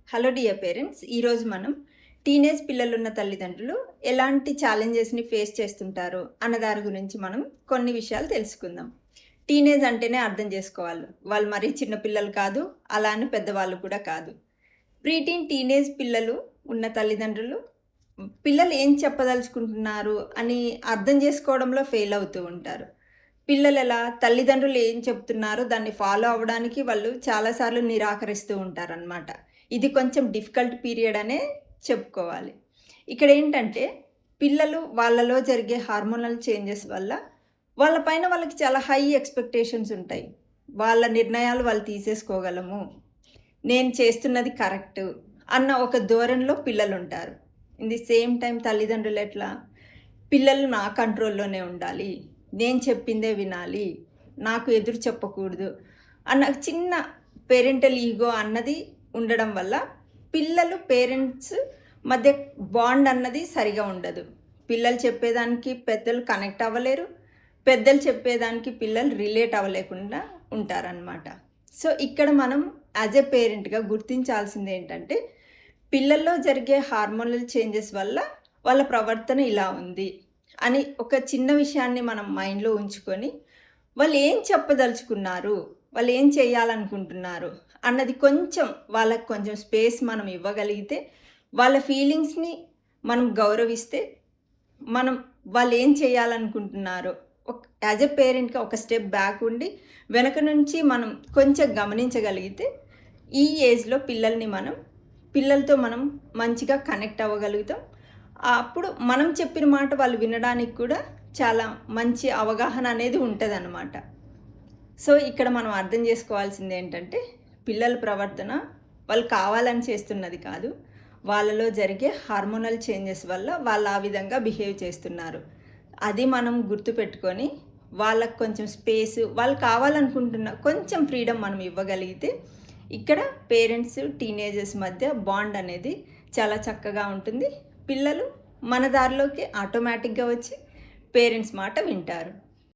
Hello dear parents, ఈరోజు మనం teenage పిల్లలున్న తల్లిదండ్రులు ఎలాంటి ఛాలెంజెస్ని ఫేస్ చేస్తుంటారు అన్న దాని గురించి మనం కొన్ని విషయాలు తెలుసుకుందాం. టీనేజ్ అంటేనే అర్థం చేసుకోవాలి, వాళ్ళు మరీ చిన్నపిల్లలు కాదు, అలా అని పెద్దవాళ్ళు కూడా కాదు. ప్రీటీన్ టీనేజ్ పిల్లలు ఉన్న తల్లిదండ్రులు పిల్లలు ఏం చెప్పదలుచుకుంటున్నారు అని అర్థం చేసుకోవడంలో ఫెయిల్ అవుతూ ఉంటారు. పిల్లలు ఎలా తల్లిదండ్రులు ఏం చెప్తున్నారో దాన్ని ఫాలో అవ్వడానికి వాళ్ళు చాలాసార్లు నిరాకరిస్తూ ఉంటారనమాట. ఇది కొంచెం డిఫికల్ట్ పీరియడ్ అనే చెప్పుకోవాలి. ఇక్కడ ఏంటంటే పిల్లలు వాళ్ళలో జరిగే హార్మోనల్ చేంజెస్ వల్ల వాళ్ళ పైన వాళ్ళకి చాలా హై ఎక్స్పెక్టేషన్స్ ఉంటాయి. వాళ్ళ నిర్ణయాలు వాళ్ళు తీసేసుకోగలము, నేను చేస్తున్నది కరెక్ట్ అన్న ఒక ధోరణిలో పిల్లలు ఉంటారు. ఇన్ ది సేమ్ టైం తల్లిదండ్రులు ఎట్లా, పిల్లలు నా కంట్రోల్లోనే ఉండాలి, నేను చెప్పిందే వినాలి, నాకు ఎదురు చెప్పకూడదు అన్న చిన్న పేరెంటల్ ఈగో అన్నది ఉండడం వల్ల పిల్లలు పేరెంట్స్ మధ్య బాండ్ అన్నది సరిగా ఉండదు. పిల్లలు చెప్పేదానికి పెద్దలు కనెక్ట్ అవ్వలేరు, పెద్దలు చెప్పేదానికి పిల్లలు రిలేట్ అవ్వలేకుండా ఉంటారనమాట. సో ఇక్కడ మనం యాజ్ ఎ పేరెంట్గా గుర్తించాల్సింది ఏంటంటే పిల్లల్లో జరిగే హార్మోనల్ చేంజెస్ వల్ల వాళ్ళ ప్రవర్తన ఇలా ఉంది అని ఒక చిన్న విషయాన్ని మనం మైండ్లో ఉంచుకొని వాళ్ళు ఏం చెప్పదలుచుకున్నారు, వాళ్ళు ఏం చేయాలనుకుంటున్నారు అన్నది వాళ్ళకి కొంచెం స్పేస్ మనం ఇవ్వగలిగితే, వాళ్ళ ఫీలింగ్స్ని మనం గౌరవిస్తే, మనం వాళ్ళు ఏం చేయాలనుకుంటున్నారో యాజ్ ఎ పేరెంట్గా ఒక స్టెప్ బ్యాక్ ఉండి వెనక నుంచి మనం కొంచెం గమనించగలిగితే ఈ ఏజ్లో పిల్లలతో మనం మంచిగా కనెక్ట్ అవ్వగలుగుతాం. అప్పుడు మనం చెప్పిన మాట వాళ్ళు వినడానికి కూడా చాలా మంచి అవగాహన అనేది ఉంటుందన్నమాట. సో ఇక్కడ మనం అర్థం చేసుకోవాల్సింది ఏంటంటే పిల్లల ప్రవర్తన వాళ్ళు కావాలని చేస్తున్నది కాదు, వాళ్ళలో జరిగే హార్మోనల్ చేంజెస్ వల్ల వాళ్ళు ఆ విధంగా బిహేవ్ చేస్తున్నారు. అది మనం గుర్తుపెట్టుకొని వాళ్ళకు కొంచెం స్పేస్, వాళ్ళు కావాలనుకుంటున్న కొంచెం ఫ్రీడమ్ మనం ఇవ్వగలిగితే ఇక్కడ పేరెంట్స్ టీనేజర్స్ మధ్య బాండ్ అనేది చాలా చక్కగా ఉంటుంది. పిల్లలు మన దారిలోకి ఆటోమేటిక్గా వచ్చి పేరెంట్స్ మాట వింటారు.